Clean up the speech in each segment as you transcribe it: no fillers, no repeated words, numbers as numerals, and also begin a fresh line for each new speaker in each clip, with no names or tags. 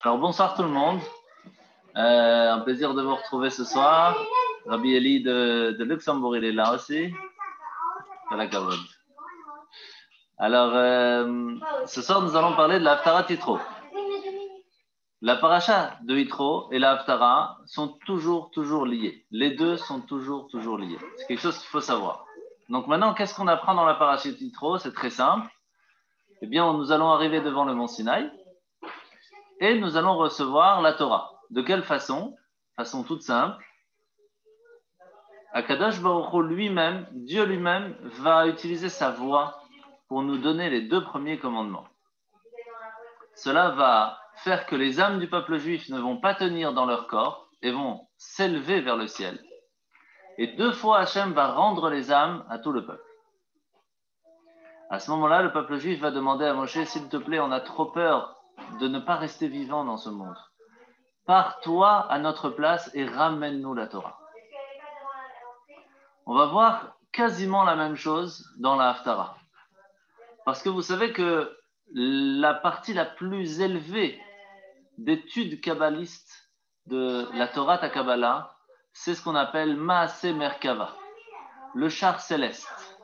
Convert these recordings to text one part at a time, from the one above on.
Alors bonsoir tout le monde. Un plaisir de vous retrouver ce soir. Rabbi Eli de Luxembourg, il est là aussi. Alors, ce soir, nous allons parler de la Haftara Yitro. La paracha de Yitro et la Haftara sont toujours liés. Les deux sont toujours liés. C'est quelque chose qu'il faut savoir. Donc maintenant, qu'est-ce qu'on apprend dans la paracha de Yitro? C'est très simple. Eh bien, nous allons arriver devant le mont Sinaï et nous allons recevoir la Torah. De quelle façon? Façon toute simple. Akadosh Baruch Hu lui-même, Dieu lui-même, va utiliser sa voix pour nous donner les deux premiers commandements. Cela va faire que les âmes du peuple juif ne vont pas tenir dans leur corps et vont s'élever vers le ciel. Et deux fois, Hachem va rendre les âmes à tout le peuple. À ce moment-là, le peuple juif va demander à Moshe, s'il te plaît, on a trop peur de ne pas rester vivant dans ce monde. Pars-toi à notre place et ramène-nous la Torah. On va voir quasiment la même chose dans la Haftara. Parce que vous savez que la partie la plus élevée d'études kabbalistes de la Torah à Kabbalah, c'est ce qu'on appelle Maaseh Merkava, le char céleste.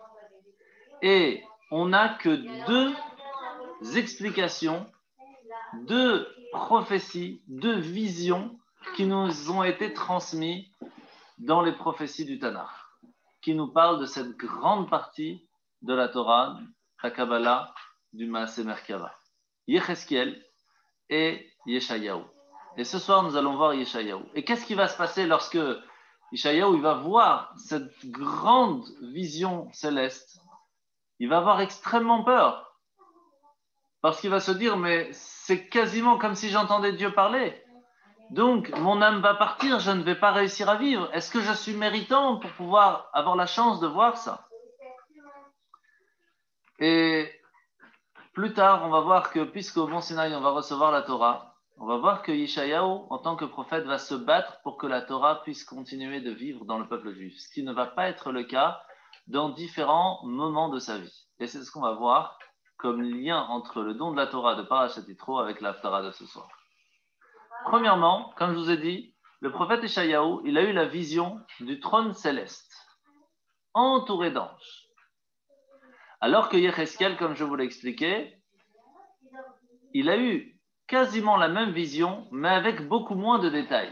Et on n'a que deux explications, deux prophéties, deux visions qui nous ont été transmises dans les prophéties du Tanakh, qui nous parlent de cette grande partie de la Torah, la Kabbalah, du Maaseh Merkava. Yecheskel et Yeshayahu. Et ce soir, nous allons voir Yeshayahu. Et qu'est-ce qui va se passer lorsque Yeshayahu il va voir cette grande vision céleste? Il va avoir extrêmement peur. Parce qu'il va se dire, mais c'est quasiment comme si j'entendais Dieu parler. Donc, mon âme va partir, je ne vais pas réussir à vivre. Est-ce que je suis méritant pour pouvoir avoir la chance de voir ça? Et plus tard, on va voir que, puisqu'au Mont Sinaï, on va recevoir la Torah, on va voir que Yeshayahu, en tant que prophète, va se battre pour que la Torah puisse continuer de vivre dans le peuple juif, ce qui ne va pas être le cas dans différents moments de sa vie. Et c'est ce qu'on va voir comme lien entre le don de la Torah de Parashat Yitro avec la Haftara de ce soir. Premièrement, comme je vous ai dit, le prophète Yeshayahu, il a eu la vision du trône céleste, entouré d'anges. Alors que Yecheskel, comme je vous l'ai expliqué, il a eu quasiment la même vision, mais avec beaucoup moins de détails.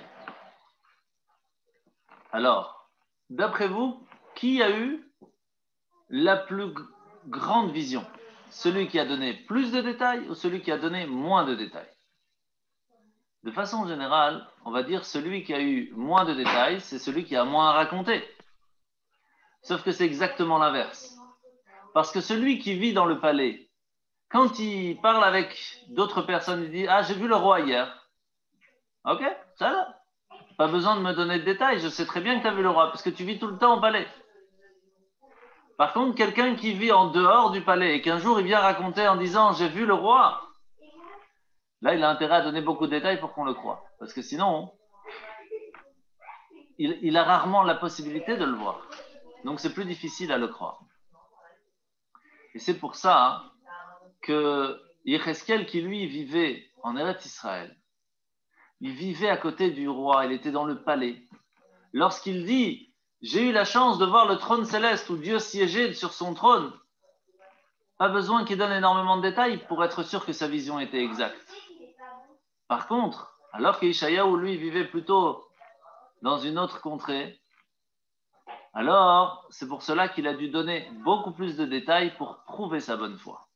Alors, d'après vous, qui a eu la plus grande vision? Celui qui a donné plus de détails ou celui qui a donné moins de détails? De façon générale, on va dire celui qui a eu moins de détails, c'est celui qui a moins à raconter. Sauf que c'est exactement l'inverse. Parce que celui qui vit dans le palais, quand il parle avec d'autres personnes, il dit « Ah, j'ai vu le roi hier. » Ok, ça va. Pas besoin de me donner de détails, je sais très bien que tu as vu le roi, parce que tu vis tout le temps au palais. Par contre, quelqu'un qui vit en dehors du palais et qu'un jour il vient raconter en disant « J'ai vu le roi », là, il a intérêt à donner beaucoup de détails pour qu'on le croie. Parce que sinon, il a rarement la possibilité de le voir. Donc, c'est plus difficile à le croire. Et c'est pour ça que Yecheskel, qui lui vivait en Eretz Israël, il vivait à côté du roi, il était dans le palais. Lorsqu'il dit « J'ai eu la chance de voir le trône céleste où Dieu siégeait sur son trône », pas besoin qu'il donne énormément de détails pour être sûr que sa vision était exacte. Par contre, alors que Yeshayahu, lui, vivait plutôt dans une autre contrée, alors c'est pour cela qu'il a dû donner beaucoup plus de détails pour prouver sa bonne foi.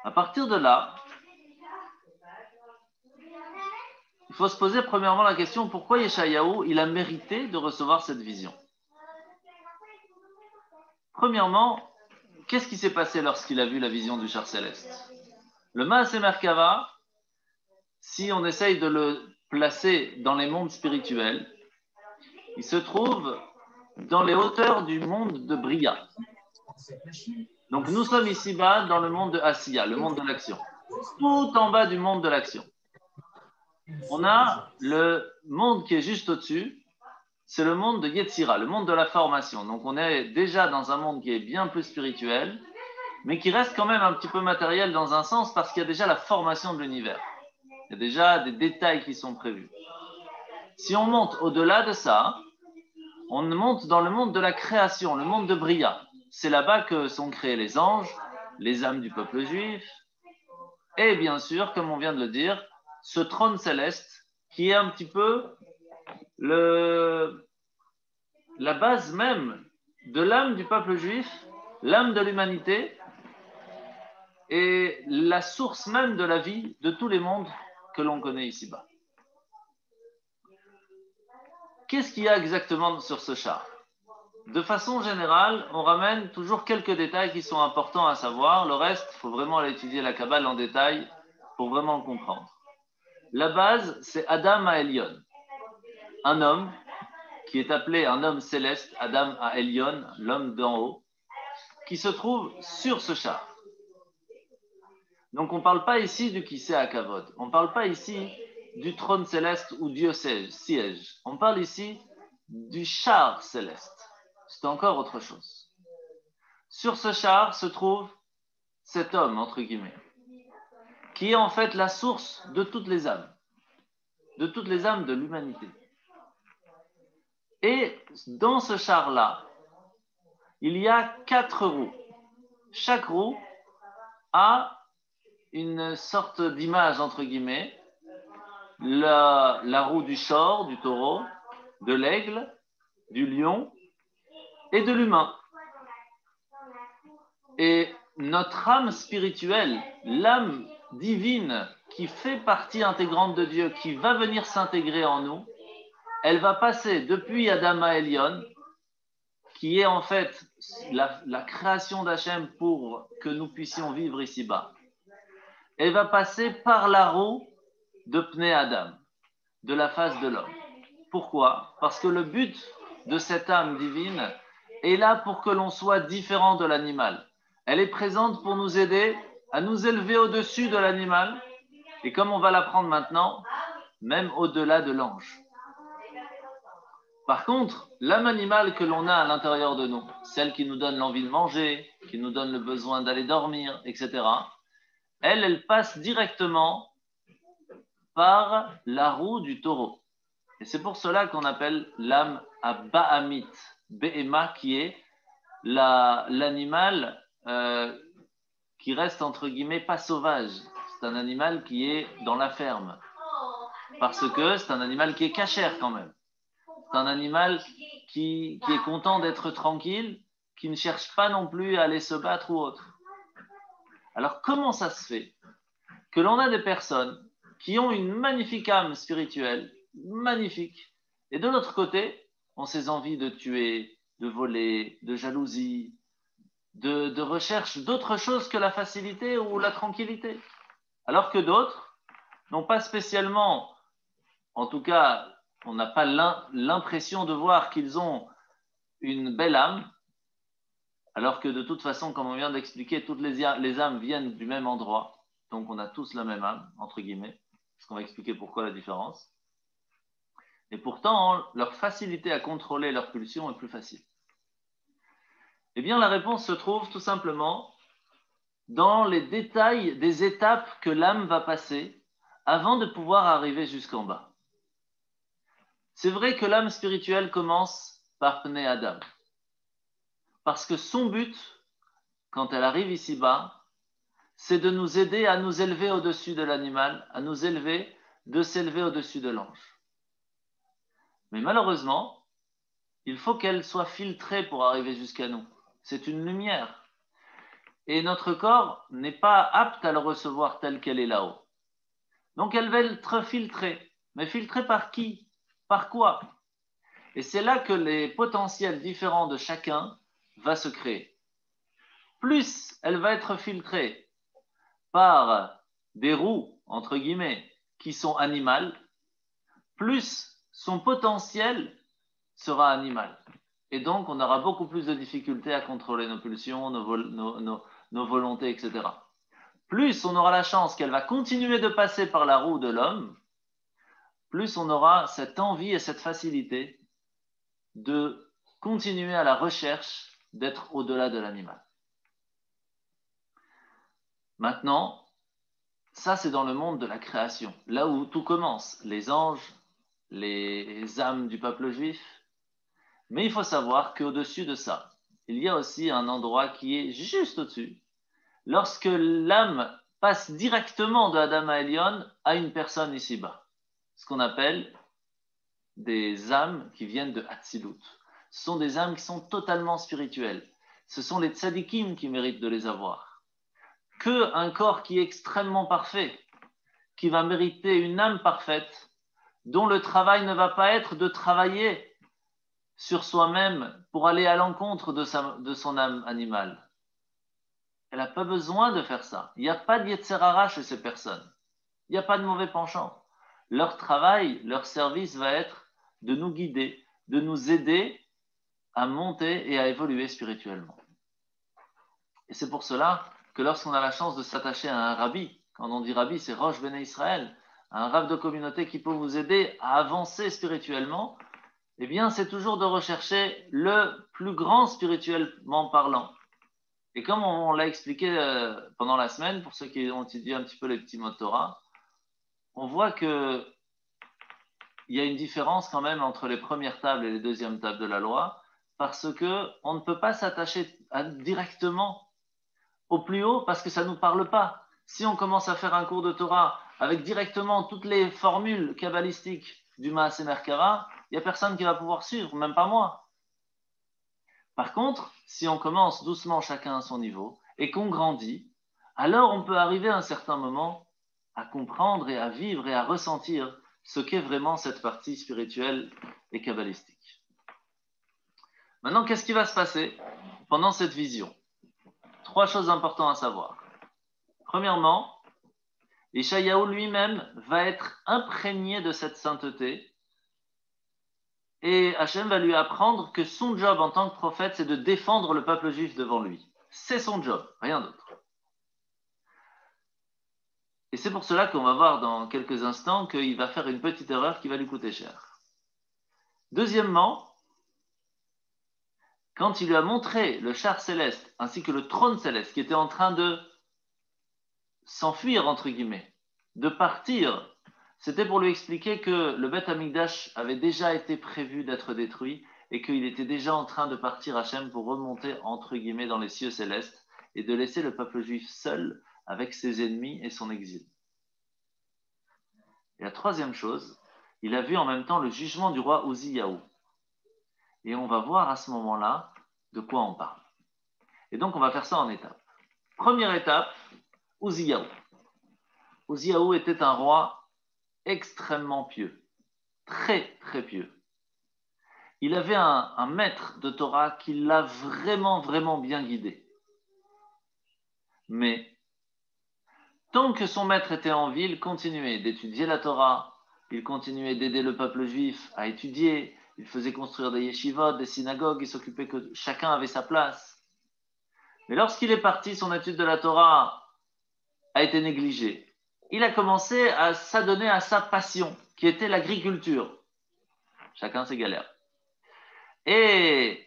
À partir de là, il faut se poser premièrement la question pourquoi Yeshayahu, il a mérité de recevoir cette vision. Premièrement, qu'est-ce qui s'est passé lorsqu'il a vu la vision du char céleste? Le Maaseh Merkava, si on essaye de le placer dans les mondes spirituels, il se trouve dans les hauteurs du monde de Bria. Donc nous sommes ici-bas dans le monde de Asiya, le monde de l'action. Tout en bas du monde de l'action. On a le monde qui est juste au-dessus, c'est le monde de Yetzira, le monde de la formation. Donc on est déjà dans un monde qui est bien plus spirituel, mais qui reste quand même un petit peu matériel dans un sens parce qu'il y a déjà la formation de l'univers. Il y a déjà des détails qui sont prévus. Si on monte au-delà de ça, on monte dans le monde de la création, le monde de Bria. C'est là-bas que sont créés les anges, les âmes du peuple juif, et bien sûr, comme on vient de le dire, ce trône céleste qui est un petit peu la base même de l'âme du peuple juif, l'âme de l'humanité, et la source même de la vie de tous les mondes que l'on connaît ici-bas. Qu'est-ce qu'il y a exactement sur ce char? De façon générale, on ramène toujours quelques détails qui sont importants à savoir. Le reste, il faut vraiment aller étudier la Kabbale en détail pour vraiment le comprendre. La base, c'est Adam à Elion, un homme qui est appelé un homme céleste, Adam à Elion, l'homme d'en haut, qui se trouve sur ce char. Donc on ne parle pas ici du Kisei HaKavod, on ne parle pas ici du trône céleste où Dieu siège. On parle ici du char céleste. C'est encore autre chose. Sur ce char se trouve cet homme, entre guillemets, qui est en fait la source de toutes les âmes de l'humanité. Et dans ce char-là, il y a 4 roues. Chaque roue a une sorte d'image, entre guillemets, la roue du shor, du taureau, de l'aigle, du lion et de l'humain. Et notre âme spirituelle, l'âme divine qui fait partie intégrante de Dieu, qui va venir s'intégrer en nous, elle va passer depuis Adam à Elion, qui est en fait la création d'Hachem pour que nous puissions vivre ici-bas. Elle va passer par la roue de Pnei Adam, de la face de l'homme. Pourquoi? Parce que le but de cette âme divine est là pour que l'on soit différent de l'animal. Elle est présente pour nous aider à nous élever au-dessus de l'animal, et comme on va l'apprendre maintenant, même au-delà de l'ange. Par contre, l'âme animale que l'on a à l'intérieur de nous, celle qui nous donne l'envie de manger, qui nous donne le besoin d'aller dormir, etc., elle passe directement par la roue du taureau. Et c'est pour cela qu'on appelle l'âme à Bahamit, Behema, qui est l'animal qui reste entre guillemets pas sauvage. C'est un animal qui est dans la ferme. Parce que c'est un animal qui est cachère quand même. C'est un animal qui est content d'être tranquille, qui ne cherche pas non plus à aller se battre ou autre. Alors comment ça se fait que l'on a des personnes qui ont une magnifique âme spirituelle, magnifique, et de l'autre côté, ont ces envies de tuer, de voler, de jalousie, de recherche d'autre chose que la facilité ou la tranquillité. Alors que d'autres n'ont pas spécialement, en tout cas, on n'a pas l'impression de voir qu'ils ont une belle âme, alors que de toute façon, comme on vient d'expliquer, toutes les âmes viennent du même endroit, donc on a tous la même âme, entre guillemets, parce qu'on va expliquer pourquoi la différence. Et pourtant, leur facilité à contrôler leurs pulsions est plus facile. Eh bien, la réponse se trouve tout simplement dans les détails des étapes que l'âme va passer avant de pouvoir arriver jusqu'en bas. C'est vrai que l'âme spirituelle commence par Pnei Adam, parce que son but, quand elle arrive ici-bas, c'est de nous aider à nous élever au-dessus de l'animal, à nous élever, de s'élever au-dessus de l'ange. Mais malheureusement, il faut qu'elle soit filtrée pour arriver jusqu'à nous. C'est une lumière. Et notre corps n'est pas apte à le recevoir tel qu'elle est là-haut. Donc elle va être filtrée. Mais filtrée par qui? Par quoi? Et c'est là que les potentiels différents de chacun va se créer. Plus elle va être filtrée par des roues, entre guillemets, qui sont animales, plus son potentiel sera animal. Et donc, on aura beaucoup plus de difficultés à contrôler nos pulsions, nos volontés, etc. Plus on aura la chance qu'elle va continuer de passer par la roue de l'homme, plus on aura cette envie et cette facilité de continuer à la recherche d'être au-delà de l'animal. Maintenant, Ça, c'est dans le monde de la création, là où tout commence, les anges, les âmes du peuple juif. Mais il faut savoir qu'au-dessus de ça, il y a aussi un endroit qui est juste au-dessus. Lorsque l'âme passe directement de Adam à Elion à une personne ici-bas, ce qu'on appelle des âmes qui viennent de Hatzilut. Ce sont des âmes qui sont totalement spirituelles. Ce sont les tzadikim qui méritent de les avoir. Que un corps qui est extrêmement parfait, qui va mériter une âme parfaite, dont le travail ne va pas être de travailler sur soi-même pour aller à l'encontre de son âme animale. Elle n'a pas besoin de faire ça. Il n'y a pas de yetzer hara chez ces personnes. Il n'y a pas de mauvais penchant. Leur travail, leur service va être de nous guider, de nous aider à monter et à évoluer spirituellement. Et c'est pour cela que lorsqu'on a la chance de s'attacher à un rabbi, quand on dit rabbi, c'est Rosh Bnei Israël, un rav de communauté qui peut vous aider à avancer spirituellement, eh bien, c'est toujours de rechercher le plus grand spirituellement parlant. Et comme on l'a expliqué pendant la semaine, pour ceux qui ont étudié un petit peu les petits mots de Torah, on voit qu'il y a une différence quand même entre les premières tables et les deuxièmes tables de la loi, parce qu'on ne peut pas s'attacher directement au plus haut parce que ça ne nous parle pas. Si on commence à faire un cours de Torah avec directement toutes les formules kabbalistiques du Maaseh Merkava, il n'y a personne qui va pouvoir suivre, même pas moi. Par contre, si on commence doucement chacun à son niveau et qu'on grandit, alors on peut arriver à un certain moment à comprendre et à vivre et à ressentir ce qu'est vraiment cette partie spirituelle et kabbalistique. Maintenant, qu'est-ce qui va se passer pendant cette vision? 3 choses importantes à savoir. Premièrement, Ishayahu lui-même va être imprégné de cette sainteté et Hachem va lui apprendre que son job en tant que prophète, c'est de défendre le peuple juif devant lui. C'est son job, rien d'autre. Et c'est pour cela qu'on va voir dans quelques instants qu'il va faire une petite erreur qui va lui coûter cher. Deuxièmement, quand il lui a montré le char céleste ainsi que le trône céleste qui était en train de s'enfuir, entre guillemets, de partir, c'était pour lui expliquer que le Beth Amikdash avait déjà été prévu d'être détruit et qu'il était déjà en train de partir Hachem pour remonter, entre guillemets, dans les cieux célestes et de laisser le peuple juif seul avec ses ennemis et son exil. Et la troisième chose, il a vu en même temps le jugement du roi Uziyahu. Et on va voir à ce moment-là de quoi on parle. Et donc on va faire ça en étapes. Première étape, Uziyahu. Uziyahu était un roi extrêmement pieux, très très pieux. Il avait un maître de Torah qui l'a vraiment vraiment bien guidé. Mais tant que son maître était en vie, il continuait d'étudier la Torah, il continuait d'aider le peuple juif à étudier, il faisait construire des yeshivot, des synagogues, il s'occupait que chacun avait sa place. Mais lorsqu'il est parti, son étude de la Torah a été négligée. Il a commencé à s'adonner à sa passion, qui était l'agriculture. Chacun ses galères. Et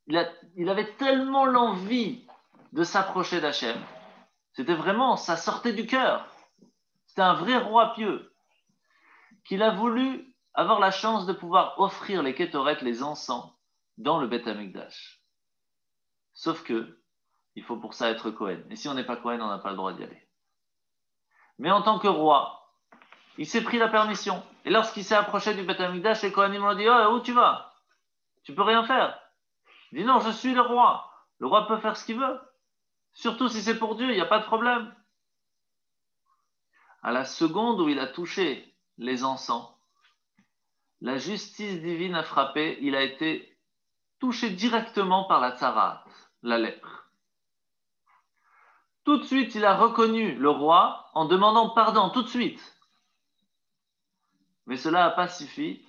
il avait tellement l'envie de s'approcher d'Hachem. C'était vraiment, ça sortait du cœur. C'était un vrai roi pieux. Qu'il a voulu avoir la chance de pouvoir offrir les kétorettes, les encens, dans le Beth Amikdash. Sauf que, il faut pour ça être Kohen. Et si on n'est pas Kohen, on n'a pas le droit d'y aller. Mais en tant que roi, il s'est pris la permission. Et lorsqu'il s'est approché du Beth Amikdash, les Kohanim m'ont dit « Oh, où tu vas? Tu peux rien faire. » Il dit « Non, je suis le roi. Le roi peut faire ce qu'il veut. Surtout si c'est pour Dieu, il n'y a pas de problème. » À la seconde où il a touché les encens, la justice divine a frappé, il a été touché directement par la tsarat, la lèpre. Tout de suite, il a reconnu le roi en demandant pardon, tout de suite. Mais cela n'a pas suffi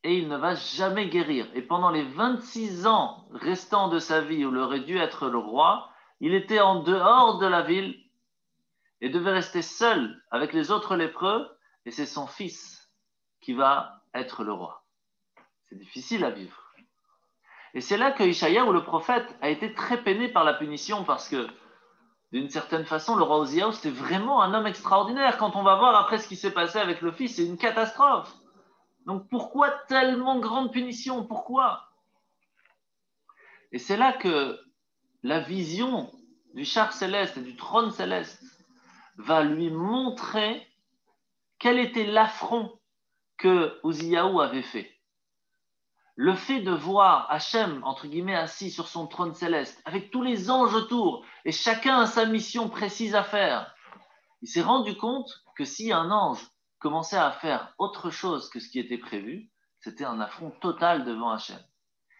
et il ne va jamais guérir. Et pendant les 26 ans restants de sa vie où il aurait dû être le roi, il était en dehors de la ville et devait rester seul avec les autres lépreux et c'est son fils qui va être le roi. C'est difficile à vivre. Et c'est là que Ishaïa, ou le prophète, a été très peiné par la punition parce que d'une certaine façon, le roi Oziaou, c'était vraiment un homme extraordinaire. Quand on va voir après ce qui s'est passé avec le fils, c'est une catastrophe. Donc pourquoi tellement grande punition? Pourquoi? Et c'est là que la vision du char céleste et du trône céleste va lui montrer quel était l'affront que Uziyahu avait fait. Le fait de voir Hachem, entre guillemets, assis sur son trône céleste, avec tous les anges autour, et chacun a sa mission précise à faire, il s'est rendu compte que si un ange commençait à faire autre chose que ce qui était prévu, c'était un affront total devant Hachem.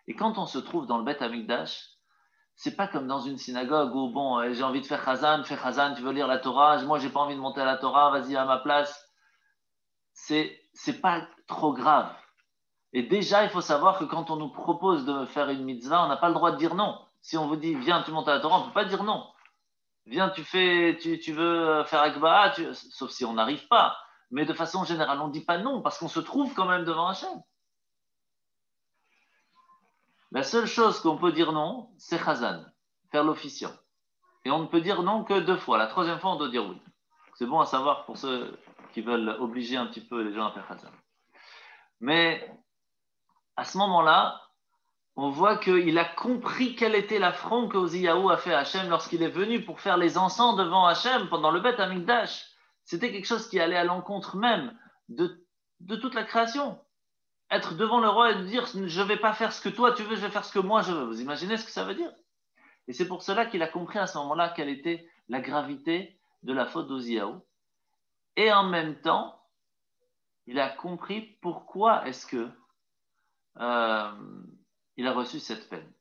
Et quand on se trouve dans le Beth Amikdash, c'est pas comme dans une synagogue où, bon, j'ai envie de faire Chazan, fais Chazan, tu veux lire la Torah, moi j'ai pas envie de monter à la Torah, vas-y à ma place. C'est pas trop grave. Et déjà, il faut savoir que quand on nous propose de faire une mitzvah, on n'a pas le droit de dire non. Si on vous dit, viens, tu montes à la Torah, on ne peut pas dire non. Viens, tu veux faire Akba, sauf si on n'arrive pas. Mais de façon générale, on ne dit pas non, parce qu'on se trouve quand même devant Hachem. La seule chose qu'on peut dire non, c'est Chazan, faire l'officiant. Et on ne peut dire non que 2 fois. La 3e fois, on doit dire oui. C'est bon à savoir pour ceux qui veulent obliger un petit peu les gens à faire Chazan. Mais à ce moment-là, on voit qu'il a compris quel était l'affront que Oziyahu a fait à Hachem lorsqu'il est venu pour faire les encens devant Hachem pendant le Beth Amikdash. C'était quelque chose qui allait à l'encontre même de toute la création. Être devant le roi et dire je ne vais pas faire ce que toi tu veux, je vais faire ce que moi je veux. Vous imaginez ce que ça veut dire? Et c'est pour cela qu'il a compris à ce moment-là quelle était la gravité de la faute d'Oziyahu. Et en même temps, il a compris pourquoi est-ce que il a reçu cette peine.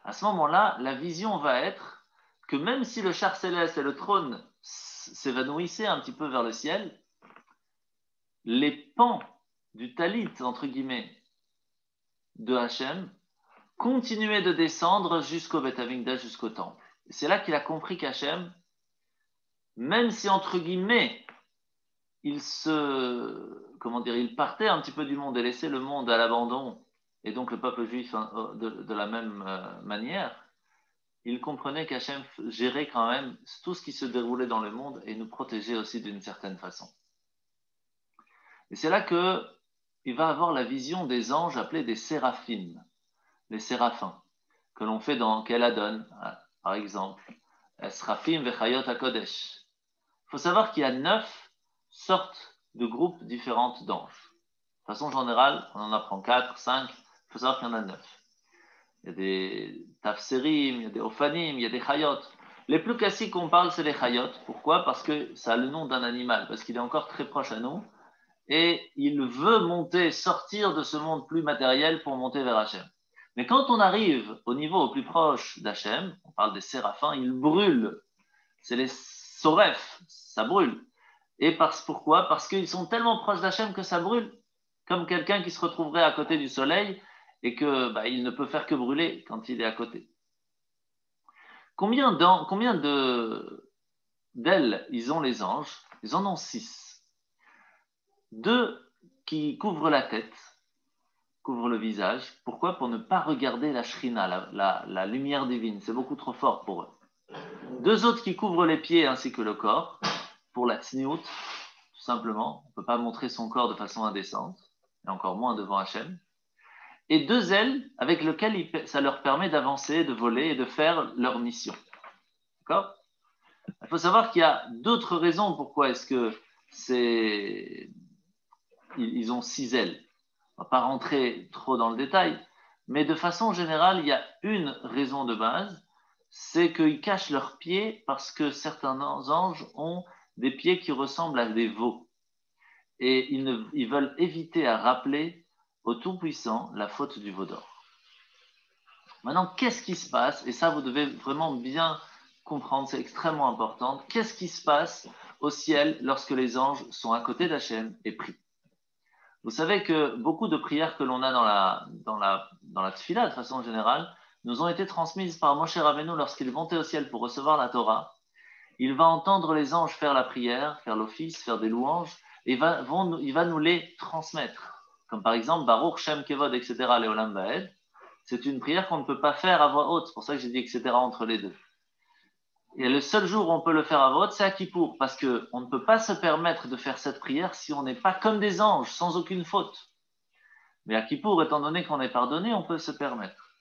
À ce moment-là, la vision va être que même si le char céleste et le trône s'évanouissaient un petit peu vers le ciel, les pans du talit, entre guillemets, de Hachem, continuaient de descendre jusqu'au Beth Amikdash, jusqu'au temple. Et c'est là qu'il a compris qu'Hachem, même si, entre guillemets, il partait un petit peu du monde et laissait le monde à l'abandon, et donc le peuple juif de la même manière, il comprenait qu'Hachem gérait quand même tout ce qui se déroulait dans le monde et nous protégeait aussi d'une certaine façon. Et c'est là qu'il va avoir la vision des anges appelés des séraphim, les séraphins, que l'on fait dans Keladon, par exemple, Srafim vechayot hakodesh. Il faut savoir qu'il y a 9 sortes de groupes différentes d'anges. De façon générale, on en apprend 4, 5, il faut savoir qu'il y en a 9. Il y a des tafserim, il y a des ophanim, il y a des chayot. Les plus classiques qu'on parle, c'est les chayot. Pourquoi? Parce que ça a le nom d'un animal, parce qu'il est encore très proche à nous. Et il veut monter, sortir de ce monde plus matériel pour monter vers Hachem. Mais quand on arrive au niveau au plus proche d'Hachem, on parle des séraphins, ils brûlent. C'est les soref, ça brûle. Et pourquoi? Parce qu'ils sont tellement proches d'Hachem que ça brûle. Comme quelqu'un qui se retrouverait à côté du soleil et que il ne peut faire que brûler quand il est à côté. Combien d'ailes ils ont les anges? Ils en ont 6. 2 qui couvrent la tête, couvrent le visage. Pourquoi? Pour ne pas regarder la shrina, la lumière divine. C'est beaucoup trop fort pour eux. 2 autres qui couvrent les pieds ainsi que le corps, pour la tsniout, tout simplement. On ne peut pas montrer son corps de façon indécente, et encore moins devant Hachem. Et 2 ailes avec lesquelles ça leur permet d'avancer, de voler et de faire leur mission. D'accord? Il faut savoir qu'il y a d'autres raisons pourquoi est-ce que ils ont 6 ailes. On ne va pas rentrer trop dans le détail, mais de façon générale, il y a une raison de base, c'est qu'ils cachent leurs pieds parce que certains anges ont des pieds qui ressemblent à des veaux. Et ils veulent éviter à rappeler au Tout-Puissant la faute du veau d'or. Maintenant, qu'est-ce qui se passe? Et ça, vous devez vraiment bien comprendre, c'est extrêmement important. Qu'est-ce qui se passe au ciel lorsque les anges sont à côté d'Hachem et prient? Vous savez que beaucoup de prières que l'on a dans la tfila, de façon générale, nous ont été transmises par Moshe Rabbeinu lorsqu'il montait au ciel pour recevoir la Torah. Il va entendre les anges faire la prière, faire l'office, faire des louanges, et il va nous les transmettre. Comme par exemple, Baruch Shem Kevod, etc., Leolam Vaed. C'est une prière qu'on ne peut pas faire à voix haute. C'est pour ça que j'ai dit etc. entre les deux. Et le seul jour où on peut le faire à vote, c'est à Kippour, parce qu'on ne peut pas se permettre de faire cette prière si on n'est pas comme des anges, sans aucune faute. Mais à Kippour, étant donné qu'on est pardonné, on peut se permettre.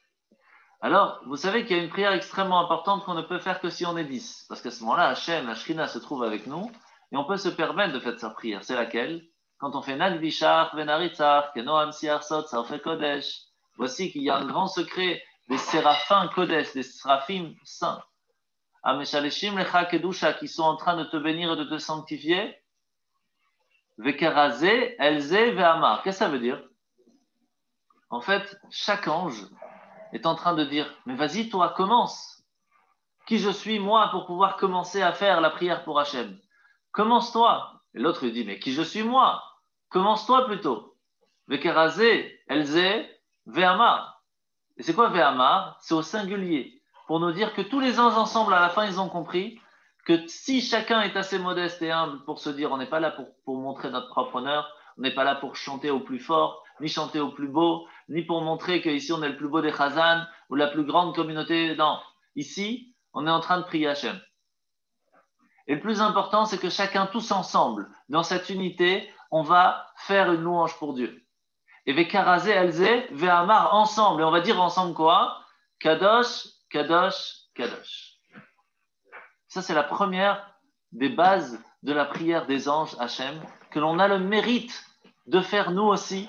Alors, vous savez qu'il y a une prière extrêmement importante qu'on ne peut faire que si on est 10. Parce qu'à ce moment-là, Hachem, la Shrina se trouve avec nous, et on peut se permettre de faire sa prière. C'est laquelle? Quand on fait Nagvishar, Venaritzar, Kenoam Siarsot, Sarfe Kodesh. Voici qu'il y a un grand secret des séraphins Kodesh, des séraphim saints. Ameshaleshim Lecha Kedusha, qui sont en train de te bénir et de te sanctifier. Vekeraze, Elze, Ve'amar. Qu'est-ce que ça veut dire? En fait, chaque ange est en train de dire, mais vas-y, toi, commence. Qui je suis, moi, pour pouvoir commencer à faire la prière pour Hachem? Commence-toi. Et l'autre lui dit, mais qui je suis, moi? Commence-toi plutôt. Vekeraze, Elze, Ve'amar. Et c'est quoi Ve'amar? C'est au singulier. Pour nous dire que tous les anges ensemble, à la fin, ils ont compris que si chacun est assez modeste et humble pour se dire, on n'est pas là pour montrer notre propre honneur, on n'est pas là pour chanter au plus fort, ni chanter au plus beau, ni pour montrer qu'ici on est le plus beau des Chazan ou la plus grande communauté. Non, ici, on est en train de prier Hachem. Et le plus important, c'est que chacun, tous ensemble, dans cette unité, on va faire une louange pour Dieu. Et Vekaraze, Elze, Ve'amar, ensemble. Et on va dire ensemble quoi? Kadosh, Kadosh, Kadosh. Ça, c'est la première des bases de la prière des anges Hachem, que l'on a le mérite de faire nous aussi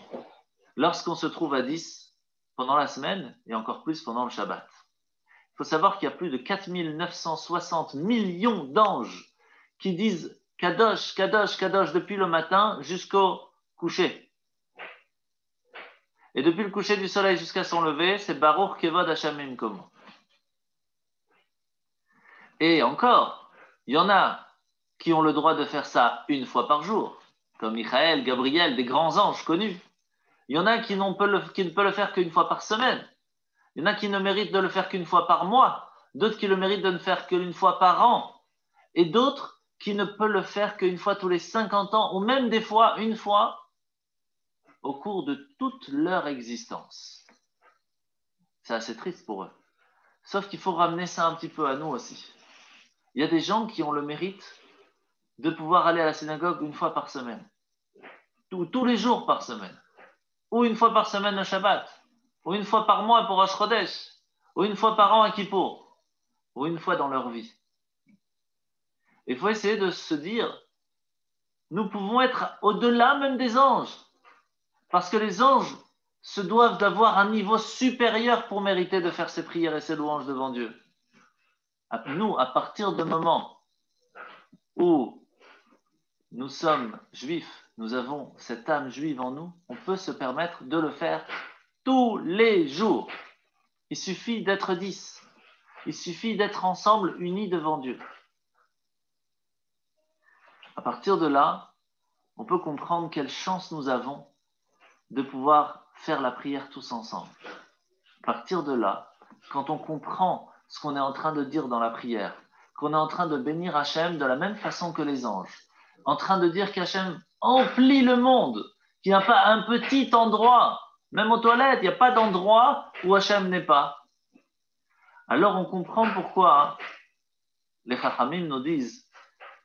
lorsqu'on se trouve à 10 pendant la semaine et encore plus pendant le Shabbat. Il faut savoir qu'il y a plus de 4960 millions d'anges qui disent Kadosh, Kadosh, Kadosh depuis le matin jusqu'au coucher. Et depuis le coucher du soleil jusqu'à son lever, c'est Baruch Kevod Hashem Mimkomo. Et encore, il y en a qui ont le droit de faire ça une fois par jour, comme Michael, Gabriel, des grands anges connus. Il y en a qui ne peuvent le faire qu'une fois par semaine. Il y en a qui ne méritent de le faire qu'une fois par mois. D'autres qui le méritent de ne faire qu'une fois par an. Et d'autres qui ne peuvent le faire qu'une fois tous les 50 ans, ou même des fois une fois au cours de toute leur existence. C'est assez triste pour eux. Sauf qu'il faut ramener ça un petit peu à nous aussi. Il y a des gens qui ont le mérite de pouvoir aller à la synagogue une fois par semaine, ou tous les jours par semaine, ou une fois par semaine au Shabbat, ou une fois par mois pour Rosh Chodesh, ou une fois par an à Kippour, ou une fois dans leur vie. Il faut essayer de se dire, nous pouvons être au-delà même des anges, parce que les anges se doivent d'avoir un niveau supérieur pour mériter de faire ces prières et ces louanges devant Dieu. Nous, à partir du moment où nous sommes juifs, nous avons cette âme juive en nous, on peut se permettre de le faire tous les jours. Il suffit d'être 10. Il suffit d'être ensemble unis devant Dieu. À partir de là, on peut comprendre quelle chance nous avons de pouvoir faire la prière tous ensemble. À partir de là, quand on comprend ce qu'on est en train de dire dans la prière, qu'on est en train de bénir Hachem de la même façon que les anges, en train de dire qu'Hachem emplit le monde, qu'il n'y a pas un petit endroit, même aux toilettes, il n'y a pas d'endroit où Hachem n'est pas. Alors on comprend pourquoi les Chachamim nous disent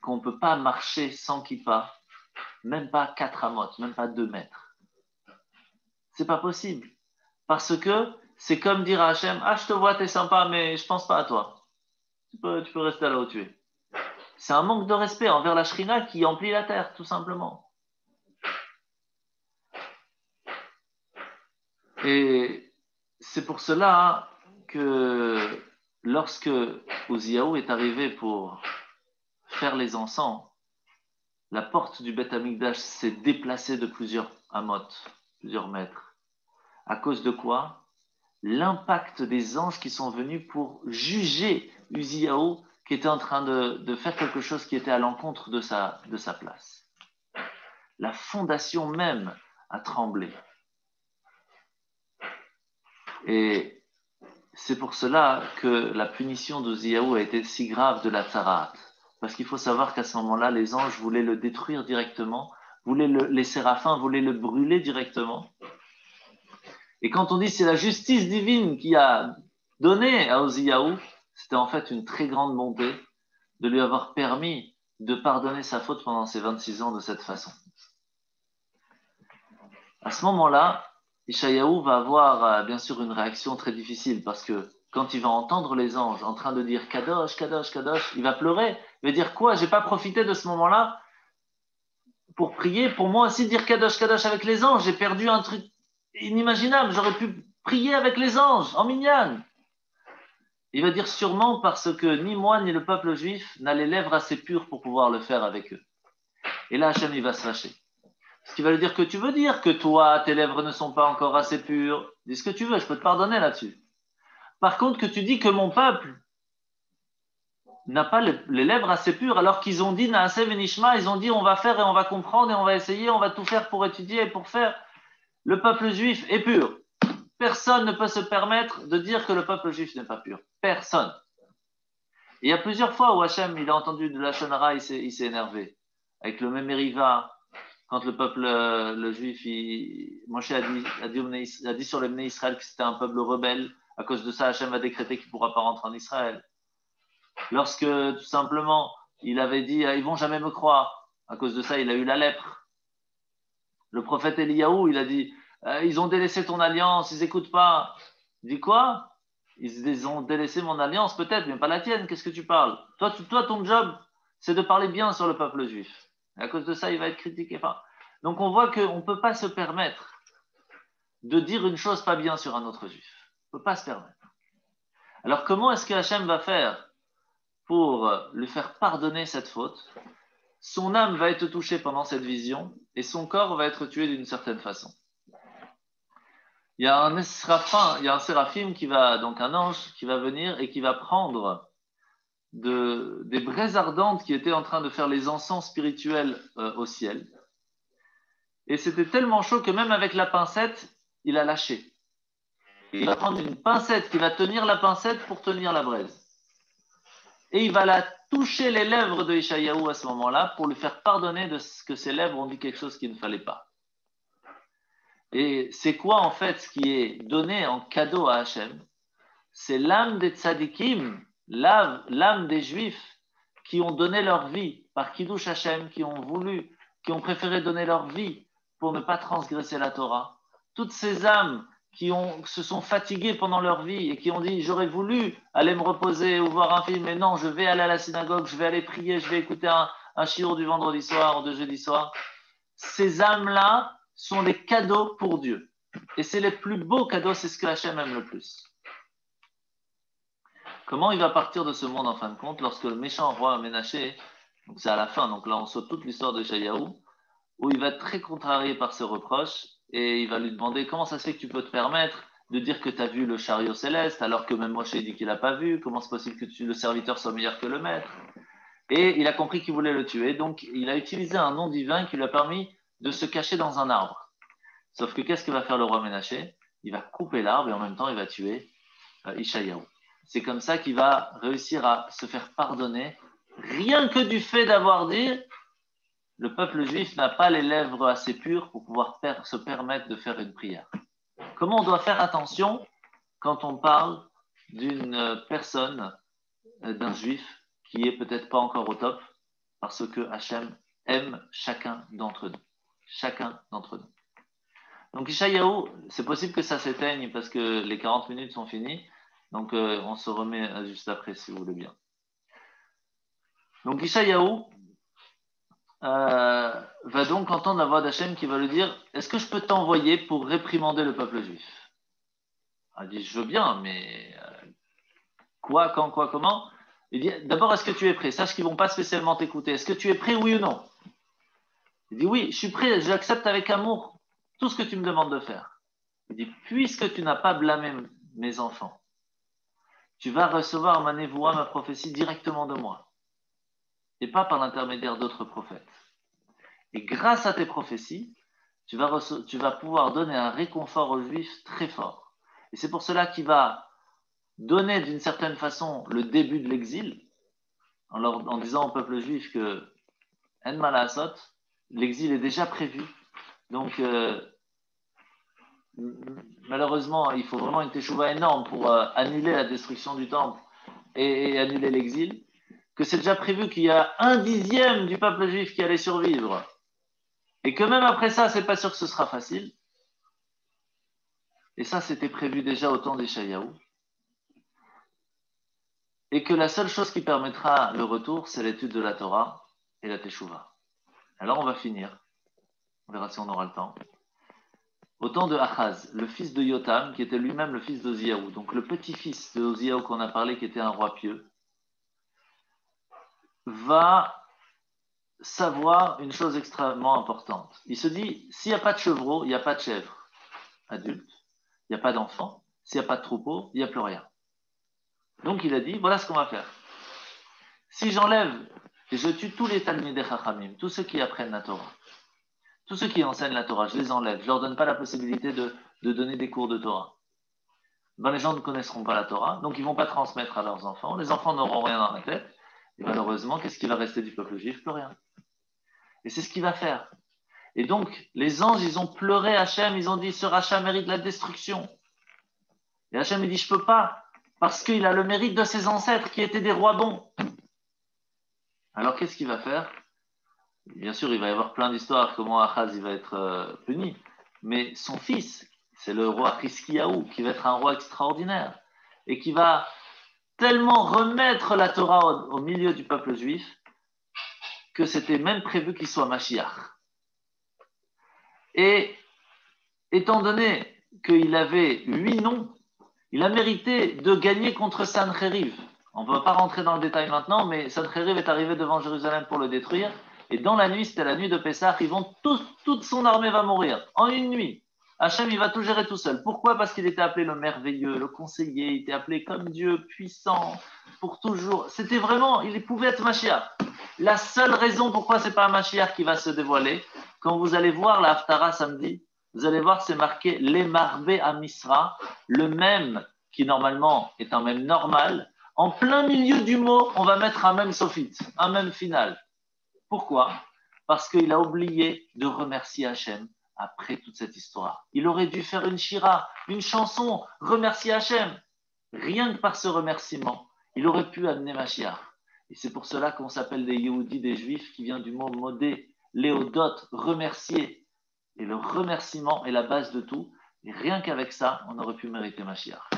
qu'on ne peut pas marcher sans kippa, même pas 4 amot, même pas 2 mètres. C'est pas possible. Parce que c'est comme dire à Hachem, ah je te vois, t'es sympa, mais je pense pas à toi. Tu peux rester là où tu es. C'est un manque de respect envers la Shrina qui emplit la terre, tout simplement. Et c'est pour cela que lorsque Uziyahu est arrivé pour faire les encens, la porte du Beth Amikdash s'est déplacée de plusieurs amot, plusieurs mètres. À cause de quoi? L'impact des anges qui sont venus pour juger Uziyahu qui était en train de faire quelque chose qui était à l'encontre de sa place. La fondation même a tremblé. Et c'est pour cela que la punition d'Uziyahu a été si grave de la Tzarat. Parce qu'il faut savoir qu'à ce moment-là, les anges voulaient le détruire directement, les séraphins voulaient le brûler directement. Et quand on dit c'est la justice divine qui a donné à Uziyahu, c'était en fait une très grande bonté de lui avoir permis de pardonner sa faute pendant ces 26 ans de cette façon. À ce moment-là, Ishayahu va avoir bien sûr une réaction très difficile parce que quand il va entendre les anges en train de dire Kadosh, Kadosh, Kadosh, il va pleurer. Il va dire quoi? J'ai pas profité de ce moment-là pour prier, pour moi aussi dire Kadosh, Kadosh avec les anges. J'ai perdu un truc inimaginable. J'aurais pu prier avec les anges en minyan. Il va dire sûrement parce que ni moi ni le peuple juif n'a les lèvres assez pures pour pouvoir le faire avec eux. Et là, Hachem, il va se fâcher. Ce qui va lui dire que tu veux dire que toi, tes lèvres ne sont pas encore assez pures. Dis ce que tu veux, je peux te pardonner là-dessus. Par contre, que tu dis que mon peuple n'a pas les lèvres assez pures, alors qu'ils ont dit Naaseh Venishma, ils ont dit on va faire et on va comprendre et on va essayer, on va tout faire pour étudier et pour faire. Le peuple juif est pur. Personne ne peut se permettre de dire que le peuple juif n'est pas pur. Personne. Et il y a plusieurs fois où Hachem, il a entendu de la Shonara, il s'est énervé. Avec le même Meriva, quand le peuple le juif, Moshe a dit sur les Bnei Israël que c'était un peuple rebelle. À cause de ça, Hachem a décrété qu'il ne pourra pas rentrer en Israël. Lorsque, tout simplement, il avait dit ils ne vont jamais me croire. À cause de ça, il a eu la lèpre. Le prophète Eliyahu, il a dit ils ont délaissé ton alliance, ils n'écoutent pas. Il dit quoi? Ils ont délaissé mon alliance, peut-être, mais pas la tienne. Qu'est-ce que tu parles? Toi, ton job, c'est de parler bien sur le peuple juif. Et à cause de ça, il va être critiqué. Enfin, donc, on voit qu'on ne peut pas se permettre de dire une chose pas bien sur un autre juif. On ne peut pas se permettre. Alors, comment est-ce que Hachem va faire pour lui faire pardonner cette faute? Son âme va être touchée pendant cette vision et son corps va être tué d'une certaine façon. Il y a un séraphim qui va, donc un ange qui va venir et qui va prendre des braises ardentes qui étaient en train de faire les encens spirituels au ciel. Et c'était tellement chaud que même avec la pincette, il a lâché. Il va prendre une pincette qui va tenir la pincette pour tenir la braise. Et il va la toucher les lèvres de Ishayahu à ce moment-là pour lui faire pardonner de ce que ses lèvres ont dit quelque chose qu'il ne fallait pas. Et c'est quoi en fait ce qui est donné en cadeau à Hachem? C'est l'âme des tzadikim, l'âme des juifs qui ont donné leur vie par Kiddush Hachem, qui ont préféré donner leur vie pour ne pas transgresser la Torah. Toutes ces âmes qui se sont fatiguées pendant leur vie et qui ont dit j'aurais voulu aller me reposer ou voir un film, mais non, je vais aller à la synagogue, je vais aller prier, je vais écouter un shiur du vendredi soir ou de jeudi soir. Ces âmes-là sont des cadeaux pour Dieu. Et c'est les plus beaux cadeaux, c'est ce que Hachem aime le plus. Comment il va partir de ce monde en fin de compte lorsque le méchant roi Ménaché, donc c'est à la fin, donc là on saute toute l'histoire de Ishayahu, où il va être très contrarié par ses reproches et il va lui demander comment ça se fait que tu peux te permettre de dire que tu as vu le chariot céleste alors que même Moshe dit qu'il n'a pas vu, comment c'est possible que le serviteur soit meilleur que le maître? Et il a compris qu'il voulait le tuer, donc il a utilisé un nom divin qui lui a permis de se cacher dans un arbre. Sauf que qu'est-ce que va faire le roi Ménaché? Il va couper l'arbre et en même temps il va tuer Ishayahu. C'est comme ça qu'il va réussir à se faire pardonner, rien que du fait d'avoir dit le peuple juif n'a pas les lèvres assez pures pour pouvoir se permettre de faire une prière. Comment on doit faire attention quand on parle d'une personne, d'un juif qui est peut-être pas encore au top, parce que Hachem aime chacun d'entre nous. Chacun d'entre nous. Donc Ishayahu, c'est possible que ça s'éteigne parce que les 40 minutes sont finies. Donc on se remet juste après si vous voulez bien. Donc Ishayahu va donc entendre la voix d'Hachem qui va lui dire est-ce que je peux t'envoyer pour réprimander le peuple juif? Il dit je veux bien, mais quoi, quand, quoi, comment? Il dit d'abord est-ce que tu es prêt? Sache qu'ils ne vont pas spécialement t'écouter. Est-ce que tu es prêt, oui ou non? Il dit oui, je suis prêt, j'accepte avec amour tout ce que tu me demandes de faire. Il dit puisque tu n'as pas blâmé mes enfants, tu vas recevoir ma névoie, ma prophétie directement de moi et pas par l'intermédiaire d'autres prophètes. Et grâce à tes prophéties, tu vas pouvoir donner un réconfort aux Juifs très fort. Et c'est pour cela qu'il va donner d'une certaine façon le début de l'exil, en disant au peuple juif que En Malasot, l'exil est déjà prévu. Donc, malheureusement, il faut vraiment une teshuva énorme pour annuler la destruction du temple et annuler l'exil. que c'est déjà prévu qu'il y a 1/10 du peuple juif qui allait survivre, et que même après ça, c'est pas sûr que ce sera facile, et ça, c'était prévu déjà au temps d'Échaïaou, et que la seule chose qui permettra le retour, c'est l'étude de la Torah et la Teshuvah. Alors on va finir, on verra si on aura le temps. Au temps de Achaz, le fils de Yotam, qui était lui-même le fils d'Oziaou, donc le petit-fils de Oziaou qu'on a parlé, qui était un roi pieux, va savoir une chose extrêmement importante. Il se dit, s'il n'y a pas de chevreau, il n'y a pas de chèvre adulte, il n'y a pas d'enfant, s'il n'y a pas de troupeau, il n'y a plus rien. Donc il a dit, voilà ce qu'on va faire. Si j'enlève et je tue tous les Talmidei Chachamim, tous ceux qui apprennent la Torah, tous ceux qui enseignent la Torah, je les enlève, je ne leur donne pas la possibilité de donner des cours de Torah. Ben, les gens ne connaîtront pas la Torah, donc ils ne vont pas transmettre à leurs enfants, les enfants n'auront rien dans la tête, et malheureusement, qu'est-ce qui va rester du peuple juif? Plus rien. Et c'est ce qu'il va faire. Et donc, les anges, ils ont pleuré Hachem, ils ont dit, ce rachat mérite la destruction. Et Hachem, il dit, je ne peux pas, parce qu'il a le mérite de ses ancêtres qui étaient des rois bons. Alors, qu'est-ce qu'il va faire? Bien sûr, il va y avoir plein d'histoires, comment Achaz il va être puni. Mais son fils, c'est le roi Hiskiyahu, qui va être un roi extraordinaire, et qui va tellement remettre la Torah au milieu du peuple juif, que c'était même prévu qu'il soit Mashiach. Et étant donné qu'il avait 8 noms, il a mérité de gagner contre Sancheriv. On ne va pas rentrer dans le détail maintenant, mais Sancheriv est arrivé devant Jérusalem pour le détruire. Et dans la nuit, c'était la nuit de Pessah, toute son armée va mourir en une nuit. Hachem, il va tout gérer tout seul. Pourquoi? Parce qu'il était appelé le merveilleux, le conseiller, il était appelé comme Dieu, puissant, pour toujours. C'était vraiment, il pouvait être Mashiach. La seule raison pourquoi c'est pas un Mashiach qui va se dévoiler, quand vous allez voir la Haftara samedi, vous allez voir c'est marqué l'Emarbé à Misra, le même qui normalement est un même normal. En plein milieu du mot, on va mettre un même sophite, un même final. Pourquoi? Parce qu'il a oublié de remercier Hachem après toute cette histoire. Il aurait dû faire une shira, une chanson, remercier Hachem. Rien que par ce remerciement, il aurait pu amener Mashiach. Et c'est pour cela qu'on s'appelle des Yehudis, des Juifs, qui vient du mot modé, léodot, remercier. Et le remerciement est la base de tout. Et rien qu'avec ça, on aurait pu mériter Mashiach.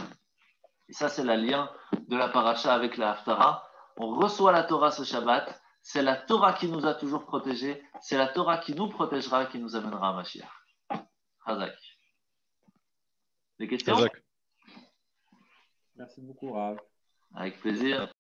Et ça, c'est le lien de la paracha avec la Haftara. On reçoit la Torah ce Shabbat. C'est la Torah qui nous a toujours protégés. C'est la Torah qui nous protégera, qui nous amènera à Mashiach. Hazak. Des questions?
Hazak.
Merci beaucoup, Rav.
Avec plaisir.